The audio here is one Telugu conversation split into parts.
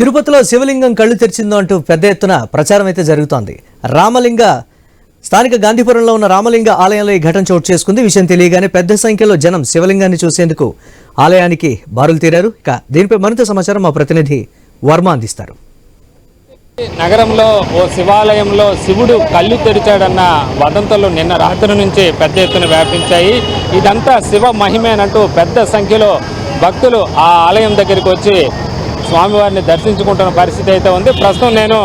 తిరుపతిలో శివలింగం కళ్ళు తెరిచిందో అంటూ పెద్ద ఎత్తున ప్రచారం అయితే జరుగుతోంది. రామలింగ స్థానిక గాంధీపురంలో ఉన్న రామలింగ ఆలయంలో ఈ ఘటన చోటు చేసుకుంది. విషయం తెలియగానే పెద్ద సంఖ్యలో జనం శివలింగాన్ని చూసేందుకు ఆలయానికి బారులు తీరారు. ఇక దీనిపై మరింత సమాచారం మా ప్రతినిధి వర్మ అందిస్తారు. నగరంలో ఓ శివాలయంలో శివుడు కళ్ళు తెరిచాడన్న వదంతులు నిన్న రాత్రి నుంచి పెద్ద ఎత్తున వ్యాపించాయి. ఇదంతా శివ మహిమేనంటూ పెద్ద సంఖ్యలో భక్తులు ఆ ఆలయం దగ్గరికి వచ్చి స్వామివారిని దర్శించుకుంటున్న పరిస్థితి అయితే ఉంది. ప్రస్తుతం నేను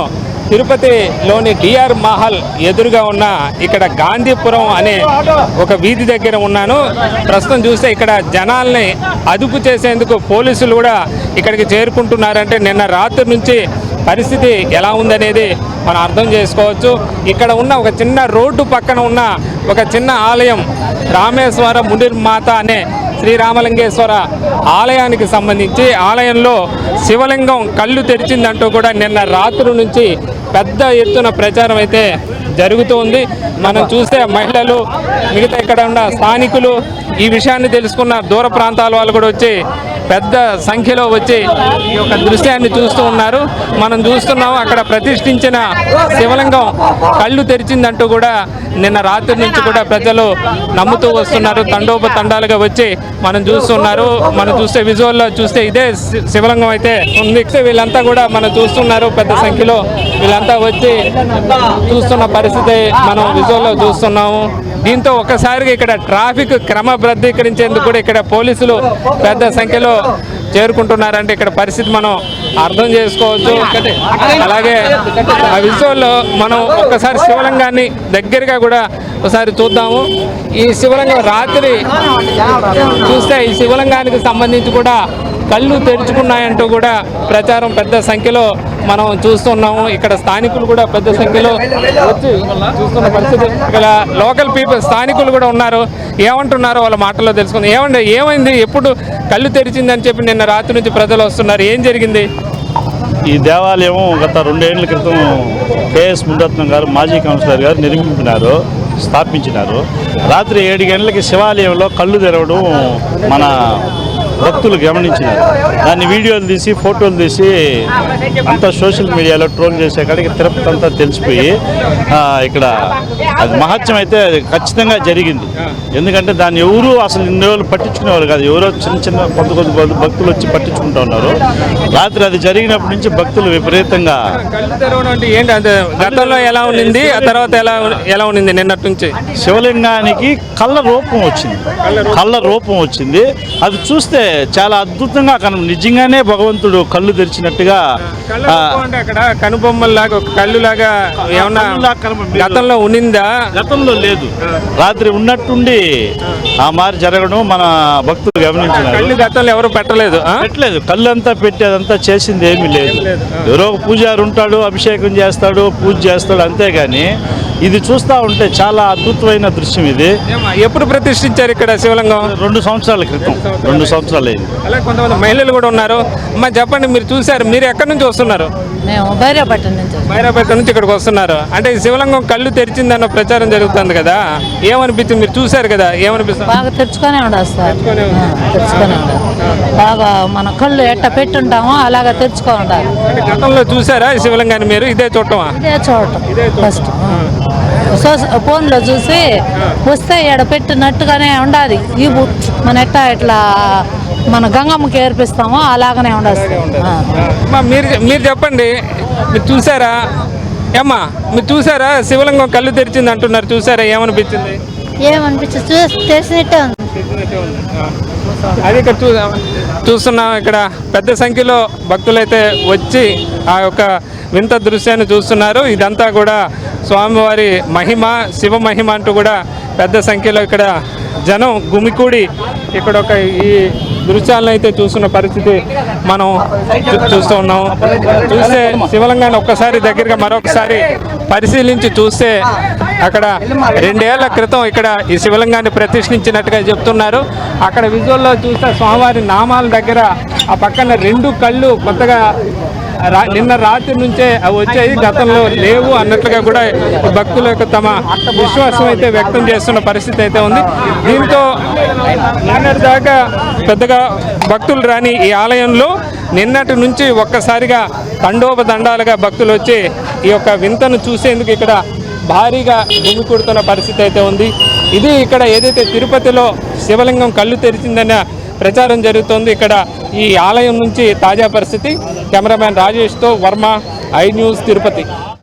తిరుపతిలోని డిఆర్ మహల్ ఎదురుగా ఉన్న ఇక్కడ గాంధీపురం అనే ఒక వీధి దగ్గర ఉన్నాను. ప్రస్తుతం చూస్తే ఇక్కడ జనాల్ని అదుపు చేసేందుకు పోలీసులు కూడా ఇక్కడికి చేరుకుంటున్నారంటే నిన్న రాత్రి నుంచి పరిస్థితి ఎలా ఉందనేది మనం అర్థం చేసుకోవచ్చు. ఇక్కడ ఉన్న ఒక చిన్న రోడ్డు పక్కన ఉన్న ఒక చిన్న ఆలయం రామేశ్వర మునిర్మాత అనే శ్రీరామలింగేశ్వర ఆలయానికి సంబంధించి ఆలయంలో శివలింగం కళ్ళు తెరిచిందంటూ కూడా నిన్న రాత్రి నుంచి పెద్ద ఎత్తున ప్రచారం అయితే జరుగుతుంది. మనం చూస్తే మహిళలు మిగతా ఇక్కడ ఉన్న స్థానికులు ఈ విషయాన్ని తెలుసుకున్న దూర ప్రాంతాల వాళ్ళు కూడా వచ్చి పెద్ద సంఖ్యలో వచ్చి ఈ యొక్క దృశ్యాన్ని చూస్తూ ఉన్నారు. మనం చూస్తున్నాం అక్కడ ప్రతిష్ఠించిన శివలింగం కళ్ళు తెరిచిందంటూ కూడా నిన్న రాత్రి నుంచి కూడా ప్రజలు నమ్ముతూ వస్తున్నారు. తండోపతండాలుగా వచ్చి మనం చూస్తున్నారు. మనం చూస్తే విజువల్లో చూస్తే ఇదే శివలింగం అయితే ఉంది. వీళ్ళంతా కూడా మనం చూస్తున్నారు. పెద్ద సంఖ్యలో వీళ్ళంతా వచ్చి చూస్తున్న పరిస్థితి మనం విజువల్లో చూస్తున్నాము. దీంతో ఒకసారిగా ఇక్కడ ట్రాఫిక్ క్రమబద్ధీకరించేందుకు కూడా ఇక్కడ పోలీసులు పెద్ద సంఖ్యలో చేరుకుంటున్నారంటే ఇక్కడ పరిస్థితి మనం అర్థం చేసుకోవచ్చు. అలాగే ఆ విజువల్లో మనం ఒక్కసారి శివలింగాన్ని దగ్గరగా కూడా ఒకసారి చూద్దాము. ఈ శివలింగం రాత్రి చూస్తే ఈ శివలింగానికి సంబంధించి కూడా కళ్ళు తెరుచుకున్నాయంటూ కూడా ప్రచారం పెద్ద సంఖ్యలో మనం చూస్తున్నాము. ఇక్కడ స్థానికులు కూడా పెద్ద సంఖ్యలో వచ్చి చూస్తున్న పరిస్థితి. ఇక్కడ లోకల్ పీపుల్ స్థానికులు కూడా ఉన్నారు. ఏమంటున్నారో వాళ్ళ మాటల్లో తెలుసుకుందాం. ఏమైంది, ఎప్పుడు కళ్ళు తెరిచిందని చెప్పి నిన్న రాత్రి నుంచి ప్రజలు వస్తున్నారు, ఏం జరిగింది? ఈ దేవాలయం గత 2 ఏళ్ల క్రితం కేఎస్ మునిరత్నం గారు మాజీ కౌన్సిలర్ గారు స్థాపించినారు. రాత్రి 7 గంటలకి శివాలయంలో కళ్ళు తెరవడం మన భక్తులు గమనించినారు. దాన్ని వీడియోలు తీసి ఫోటోలు తీసి అంతా సోషల్ మీడియాలో ట్రోల్ చేసే కాడికి తిరుపతి అంతా తెలిసిపోయి ఇక్కడ అది మహత్యం అయితే ఖచ్చితంగా జరిగింది. ఎందుకంటే దాన్ని ఎవరు అసలు ఇన్ని రోజులు పట్టించుకునేవారు కాదు. ఎవరో చిన్న కొద్ది భక్తులు వచ్చి పట్టించుకుంటూ ఉన్నారు. రాత్రి అది జరిగినప్పటి నుంచి భక్తులు విపరీతంగా కళ్ళు తెరవడం అంటే ఏంటి, అంటే గతంలో ఎలా ఉండింది, ఆ తర్వాత ఎలా ఉండింది నిన్నటి నుంచి? శివలింగానికి కళ్ళ రూపం వచ్చింది. అది చూస్తే చాలా అద్భుతంగా నిజంగానే భగవంతుడు కళ్ళు తెరిచినట్టుగా అక్కడ కనుబొమ్మలాగా ఒక కళ్ళు లాగా ఏమన్నా గతంలో ఉన్నిందా? గతంలో లేదు, రాత్రి ఉన్నట్టుండి ఆ మారి జరగడం మన భక్తులు గమనించినారు. కళ్ళు గతంలో ఎవరు పెట్టలేదు. కళ్ళు అంతా పెట్టేదంతా చేసింది ఏమీ లేదు. ఎవరో ఒక పూజారి ఉంటాడు, అభిషేకం చేస్తాడు, పూజ చేస్తాడు, అంతేగాని ఇది చూస్తూ ఉంటే చాలా అద్భుతమైన దృశ్యం. ఇది ఎప్పుడు ప్రతిష్ఠించారు ఇక్కడ శివలింగం? 2 సంవత్సరాల క్రితం. 2 సంవత్సరాలు అయింది. అలాగే కొంతమంది మహిళలు కూడా ఉన్నారు. అమ్మా చెప్పండి, మీరు చూసారు, మీరు ఎక్కడి నుంచి వస్తున్నారు? బైరాపట్నం నుంచి ఇక్కడికి వస్తున్నారు. అంటే ఈ శివలింగం కళ్ళు తెరిచిందన్న ప్రచారం జరుగుతుంది కదా, ఏమనిపించింది? మీరు చూసారు కదా, ఏమనిపిస్తుంది? బాగా తెరుచుకొనే ఉండదు సార్, తెరుచుకొని ఉండదు. బాగా మన కళ్ళు ఎట్ట పెట్టుంటామో అలాగా తెరుచుకొని ఉండాలి. గతంలో చూసారా ఈ శివలింగాన్ని మీరు? ఇదే చూడటమా? ఇదే చూడటం ఫస్ట్. ఫోన్లో చూసి వస్తే ఎడ పెట్టినట్టుగానే ఉండాలి. ఇవి మన ఇట్లా మన గంగమ్మకి ఏర్పిస్తామో అలాగనే ఉండదు. మీరు చెప్పండి, మీరు చూసారా? ఏమ్మా మీరు చూసారా శివలింగం కళ్ళు తెరిచింది అంటున్నారు, చూసారా? ఏమనిపించింది? తెలిసినట్టే ఉంది. అది ఇక్కడ చూస్తున్నాం. ఇక్కడ పెద్ద సంఖ్యలో భక్తులైతే వచ్చి ఆ యొక్క వింత దృశ్యాన్ని చూస్తున్నారు. ఇదంతా కూడా స్వామివారి మహిమ, శివ మహిమ అంటూ కూడా పెద్ద సంఖ్యలో ఇక్కడ జనం గుమికూడి ఇక్కడ ఒక ఈ దృశ్యాలను అయితే చూస్తున్న పరిస్థితి మనం చూస్తూ ఉన్నాం. చూస్తే శివలింగాన్ని ఒక్కసారి దగ్గరగా మరొకసారి పరిశీలించి చూస్తే అక్కడ 2 ఏళ్ల క్రితం ఇక్కడ ఈ శివలింగాన్ని ప్రతిష్ఠించినట్టుగా చెప్తున్నారు. అక్కడ విజువల్లో చూస్తే స్వామివారి నామాల దగ్గర ఆ పక్కన 2 కళ్ళు కొత్తగా నిన్న రాత్రి నుంచే అవి వచ్చాయి, గతంలో లేవు అన్నట్లుగా కూడా భక్తుల యొక్క తమ విశ్వాసం అయితే వ్యక్తం చేస్తున్న పరిస్థితి అయితే ఉంది. దీంతో నిన్నటి దాకా పెద్దగా భక్తులు రాని ఈ ఆలయంలో నిన్నటి నుంచి ఒక్కసారిగా తండోపదండాలుగా భక్తులు వచ్చి ఈ యొక్క వింతను చూసేందుకు ఇక్కడ భారీగా గుమికూడుతున్న పరిస్థితి అయితే ఉంది. ఇది ఇక్కడ ఏదైతే తిరుపతిలో శివలింగం కళ్ళు తెరిచిందన్న ప్రచారం జరుగుతోంది. ఇక్కడ ఈ ఆలయం నుంచి తాజా పరిస్థితి. కెమెరామ్యాన్ రాజేష్తో వర్మ, ఐ న్యూస్, తిరుపతి.